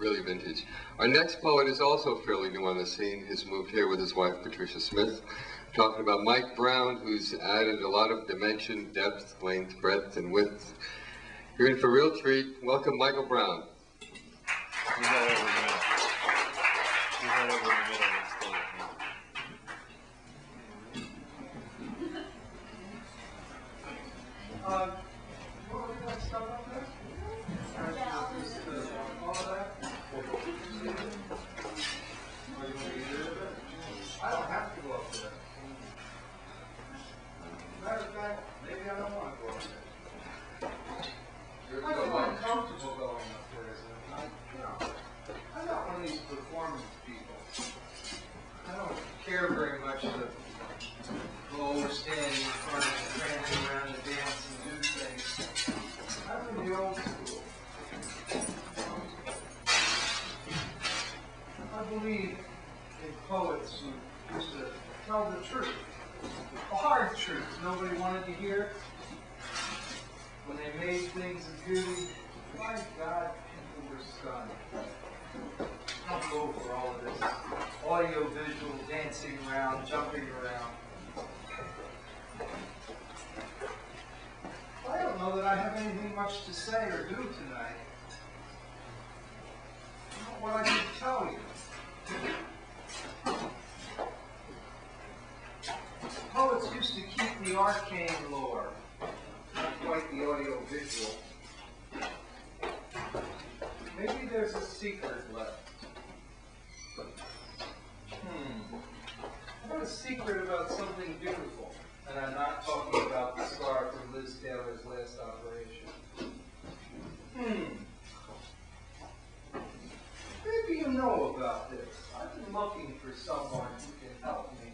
really vintage. Our next poet is also fairly new on the scene. He's moved here with his wife, Patricia Smith. Talking about Mike Brown, who's added a lot of dimension, depth, length, breadth, and width. You're in for a real treat. Welcome, Michael Brown. I don't have to go up there. Matter of fact, maybe I don't want to go up there. I feel uncomfortable going up there, isn't it? I'm not one of these performance people. I don't care very much to go stand in front and prancing around and dance and do things. I'm in the old school. I believe in poets who used to tell the truth, the hard truth nobody wanted to hear. When they made things of beauty, my God, people were stunned. I'll go for all of this audio-visual, dancing around, jumping around. I don't know that I have anything much to say or do tonight. Not what I can tell you. Poets used to keep the arcane lore, not quite the audio-visual. Maybe there's a secret left. I have a secret about something beautiful, and I'm not talking about the scar from Liz Taylor's last operation. Maybe you know about this. I've been looking for someone who can help me.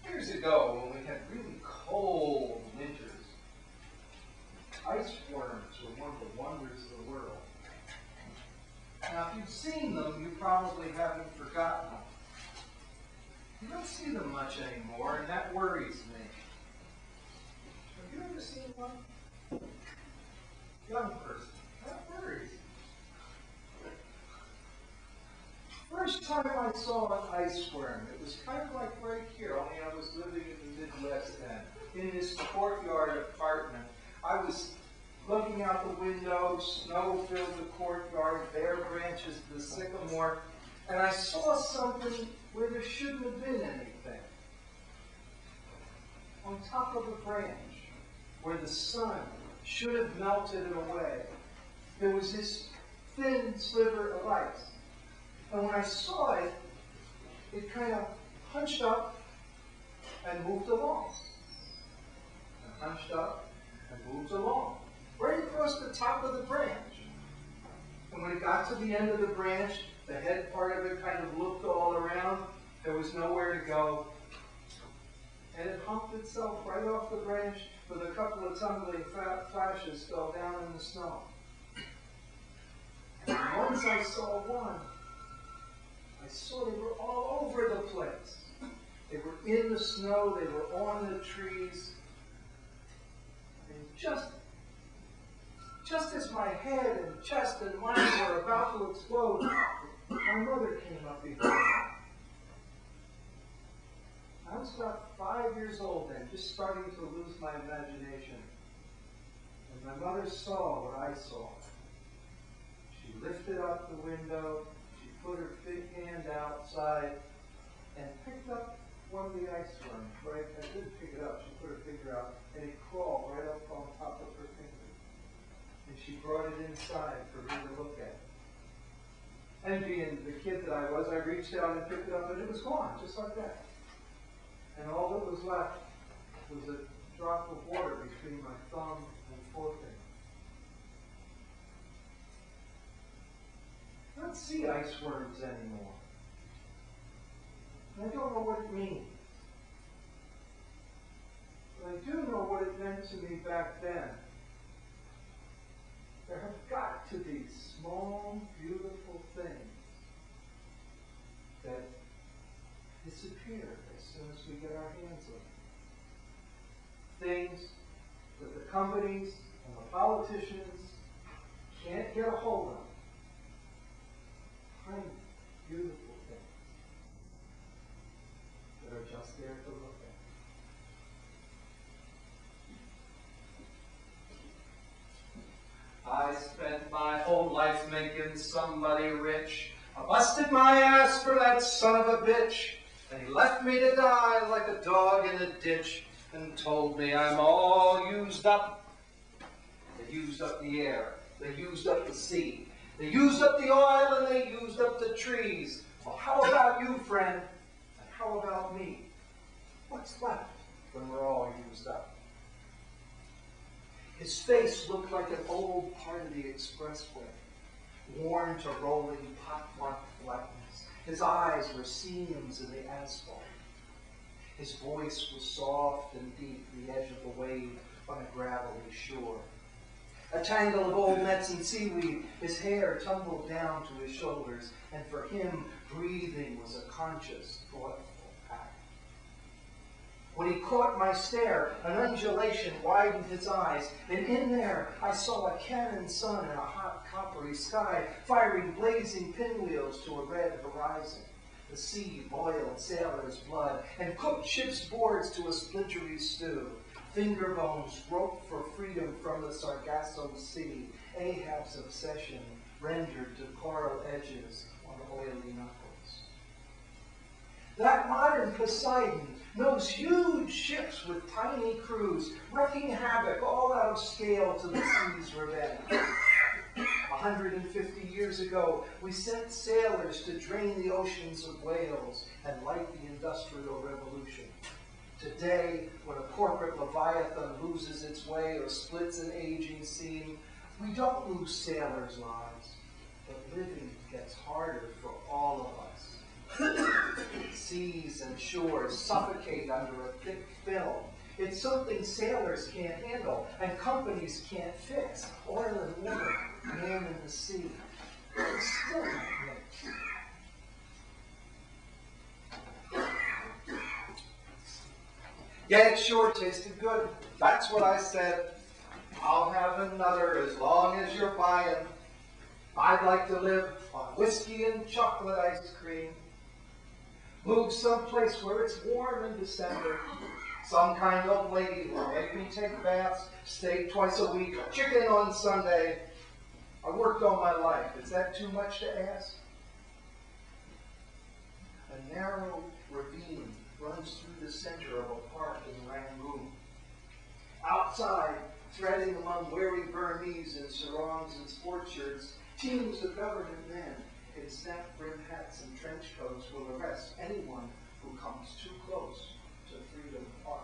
Years ago, when we had really cold winters, ice worms were one of the wonders of the world. Now, if you've seen them, you probably haven't forgotten them. You don't see them much anymore, and that worries me. Have you ever seen one? Young person, that worries me. First time I saw an ice worm, it was kind of like right here, only I was living in the Midwest then. In this courtyard apartment, I was looking out the window, snow filled the courtyard, bare branches of the sycamore, and I saw something where there shouldn't have been anything. On top of a branch, where the sun should have melted it away, there was this thin sliver of ice. And when I saw it, it kind of hunched up and moved along. And hunched up and moved along. Right across the top of the branch. And when it got to the end of the branch, the head part of it kind of looked all around. There was nowhere to go. And it humped itself right off the branch with a couple of tumbling flashes fell down in the snow. And once I saw one, I saw they were all over the place. They were in the snow, they were on the trees. And just as my head and chest and mind were about to explode, my mother came up behind me. I was about 5 years old then, just starting to lose my imagination. And my mother saw what I saw. She lifted up the window, she put her big hand outside, and picked up one of the ice worms, right? I didn't pick it up, she put her finger out, and it crawled right up on top of her finger. And she brought it inside for me to look at. And being the kid that I was, I reached out and picked it up, and it was gone, just like that. And all that was left was a drop of water between my thumb and forefinger. I don't see ice worms anymore. I don't know what it means. But I do know what it meant to me back then. There have got to be small, beautiful things that disappear as soon as we get our hands on them. Things that the companies and the politicians can't get a hold of. Tiny, beautiful things that are just there to look at. I spent my whole life making somebody rich. I busted my ass for that son of a bitch, and he left me to die like a dog in a ditch and told me I'm all used up. They used up the air, they used up the sea, they used up the oil, and they used up the trees. Well, how about you, friend? And how about me? What's left when we're all used up? His face looked like an old part of the expressway, worn to rolling pot-mark flatness. His eyes were seams in the asphalt. His voice was soft and deep, the edge of the wave on a gravelly shore. A tangle of old nets and seaweed, his hair tumbled down to his shoulders, and for him, breathing was a conscious, thoughtful act. When he caught my stare, an undulation widened his eyes, and in there I saw a cannon sun in a hot coppery sky, firing blazing pinwheels to a red horizon. The sea boiled sailors' blood, and cooked ship's boards to a splintery stew. Finger bones groped for freedom from the Sargasso Sea. Ahab's obsession rendered to coral edges on oily knuckles. That modern Poseidon knows huge ships with tiny crews, wreaking havoc all out of scale to the sea's revenge. 150 years ago, we sent sailors to drain the oceans of whales and light the Industrial Revolution. Today, when a corporate leviathan loses its way or splits an aging seam, we don't lose sailors' lives, but living gets harder for all of us. Seas and shores suffocate under a thick film. It's something sailors can't handle and companies can't fix. Oil and water, man in the sea. It's still not mixed. Yeah, it sure tasted good. That's what I said. I'll have another as long as you're buying. I'd like to live on whiskey and chocolate ice cream. Move someplace where it's warm in December. Some kind old lady will make me take baths, steak twice a week, chicken on Sunday. I worked all my life. Is that too much to ask? A narrow ravine runs through the center of a park in Rangoon. Outside, threading among weary Burmese in sarongs and sports shirts, teams of government men in snap-brim hats and trench coats will arrest anyone who comes too close to Freedom Park.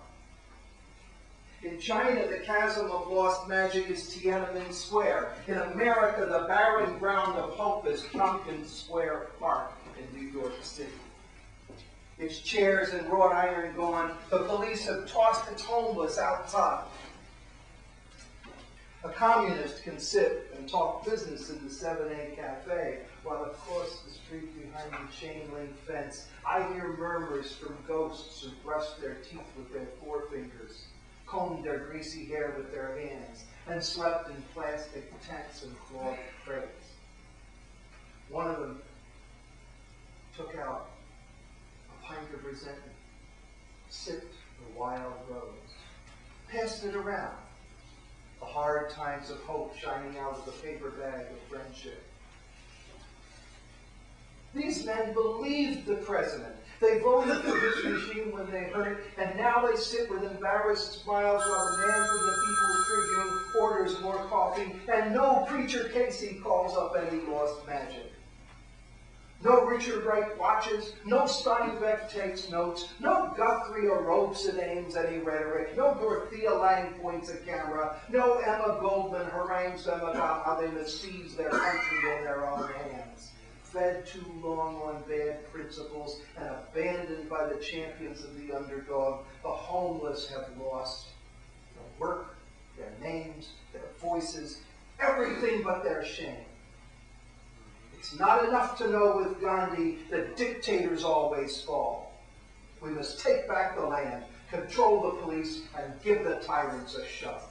In China, the chasm of lost magic is Tiananmen Square. In America, the barren ground of hope is Tompkins Square Park in New York City. Its chairs and wrought iron gone, the police have tossed its homeless outside. A communist can sit and talk business in the 7A cafe, while across the street behind the chain-link fence, I hear murmurs from ghosts who brushed their teeth with their forefingers, combed their greasy hair with their hands, and slept in plastic tents and cloth crates. One of them took out a pint of resentment, sipped the wild rose, passed it around, the hard times of hope shining out of the paper bag of friendship. These men believed the president. They voted for this regime when they heard it, and now they sit with embarrassed smiles while the man from the People's Tribune orders more coffee, and no preacher Casey calls up any lost magic. No Richard Wright watches, no Steinbeck takes notes, no Guthrie or ropes and aims any rhetoric, no Dorothea Lange points a camera, no Emma Goldman harangues them about how they must seize their country in their own hands. Fed too long on bad principles and abandoned by the champions of the underdog, the homeless have lost their work, their names, their voices, everything but their shame. It's not enough to know with Gandhi that dictators always fall. We must take back the land, control the police, and give the tyrants a shove.